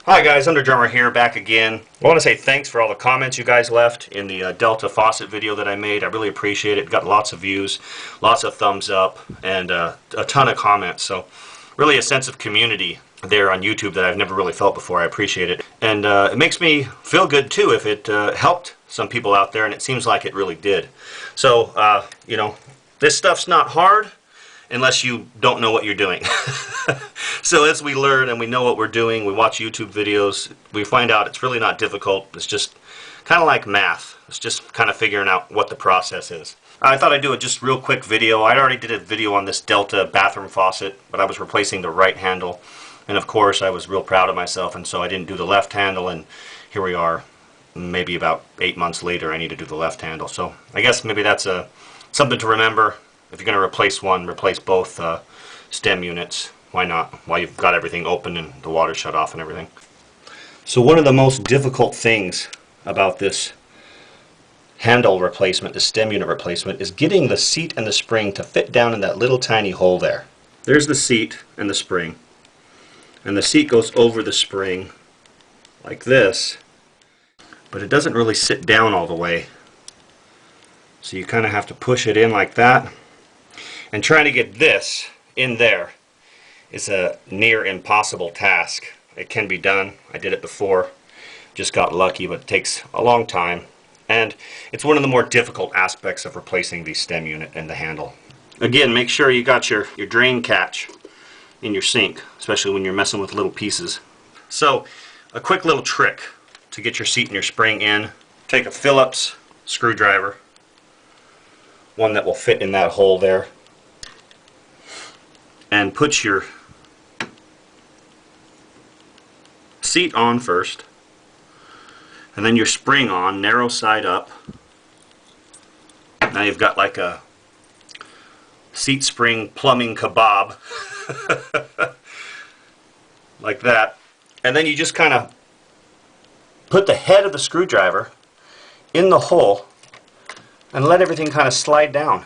Hi guys, Underdrummer here, back again. I want to say thanks for all the comments you guys left in the Delta Faucet video that I made. I really appreciate it. Got lots of views, lots of thumbs up, and a ton of comments. So really a sense of community there on YouTube that I've never really felt before. I appreciate it. And it makes me feel good too if it helped some people out there, and it seems like it really did. So, you know, this stuff's not hard unless you don't know what you're doing. So as we learn and we know what we're doing, we watch YouTube videos, we find out it's really not difficult. It's just kind of like math. It's just kind of figuring out what the process is. I thought I'd do a just real quick video. I already did a video on this Delta bathroom faucet, but I was replacing the right handle. And of course I was real proud of myself, and so I didn't do the left handle, and here we are. Maybe about 8 months later I need to do the left handle. So I guess maybe that's something to remember. If you're going to replace one, replace both stem units. Why not? While you've got everything open and the water shut off and everything. So one of the most difficult things about this handle replacement, the stem unit replacement, is getting the seat and the spring to fit down in that little tiny hole there. There's the seat and the spring. And the seat goes over the spring like this, but it doesn't really sit down all the way. So you kind of have to push it in like that. And trying to get this in there is a near impossible task. It can be done. I did it before. Just got lucky, but it takes a long time. And it's one of the more difficult aspects of replacing the stem unit and the handle. Again, make sure you got your drain catch in your sink, especially when you're messing with little pieces. So, a quick little trick to get your seat and your spring in. Take a Phillips screwdriver, one that will fit in that hole there, and put your seat on first, and then your spring on, narrow side up. Now you've got like a seat spring plumbing kebab. Like that. And then you just kind of put the head of the screwdriver in the hole and let everything kind of slide down.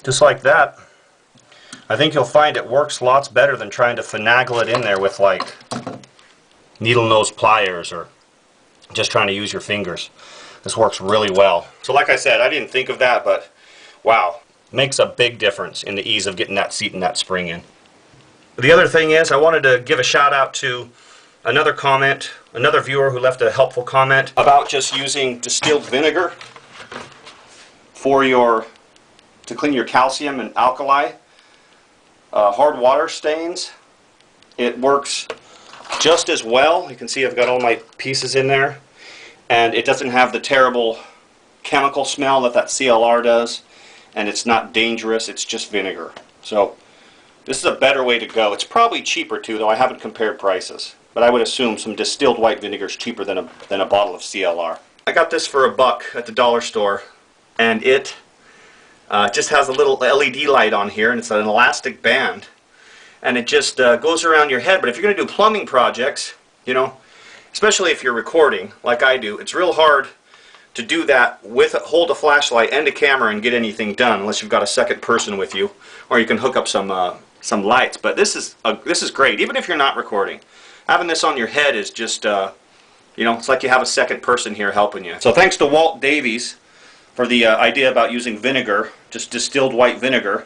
Just like that. I think you'll find it works lots better than trying to finagle it in there with like needle nose pliers or just trying to use your fingers. This works really well. So like I said, I didn't think of that, but wow, makes a big difference in the ease of getting that seat and that spring in. The other thing is, I wanted to give a shout out to another comment, another viewer who left a helpful comment about just using distilled vinegar for to clean your calcium and alkali hard water stains. It works just as well. You can see I've got all my pieces in there, and it doesn't have the terrible chemical smell that CLR does, and it's not dangerous. It's just vinegar. So this is a better way to go. It's probably cheaper too, though I haven't compared prices, but I would assume some distilled white vinegar is cheaper than a bottle of CLR. I got this for $1 at the dollar store, and it just has a little LED light on here, and it's an elastic band, and it just goes around your head. But if you're going to do plumbing projects, you know, especially if you're recording like I do, it's real hard to do that with hold a flashlight and a camera and get anything done unless you've got a second person with you, or you can hook up some lights. But this is great, even if you're not recording. Having this on your head is just you know, it's like you have a second person here helping you. So thanks to Walt Davies for the idea about using vinegar, just distilled white vinegar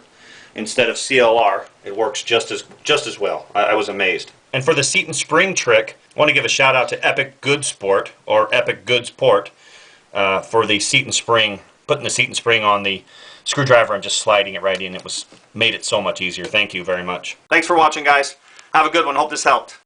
instead of CLR. It works just as well. I was amazed. And for the seat and spring trick, I want to give a shout out to epicgoodsport or epicgoodsport for the seat and spring, putting the seat and spring on the screwdriver and just sliding it right in. It made it so much easier. Thank you very much. Thanks for watching, guys. Have a good one. Hope this helped.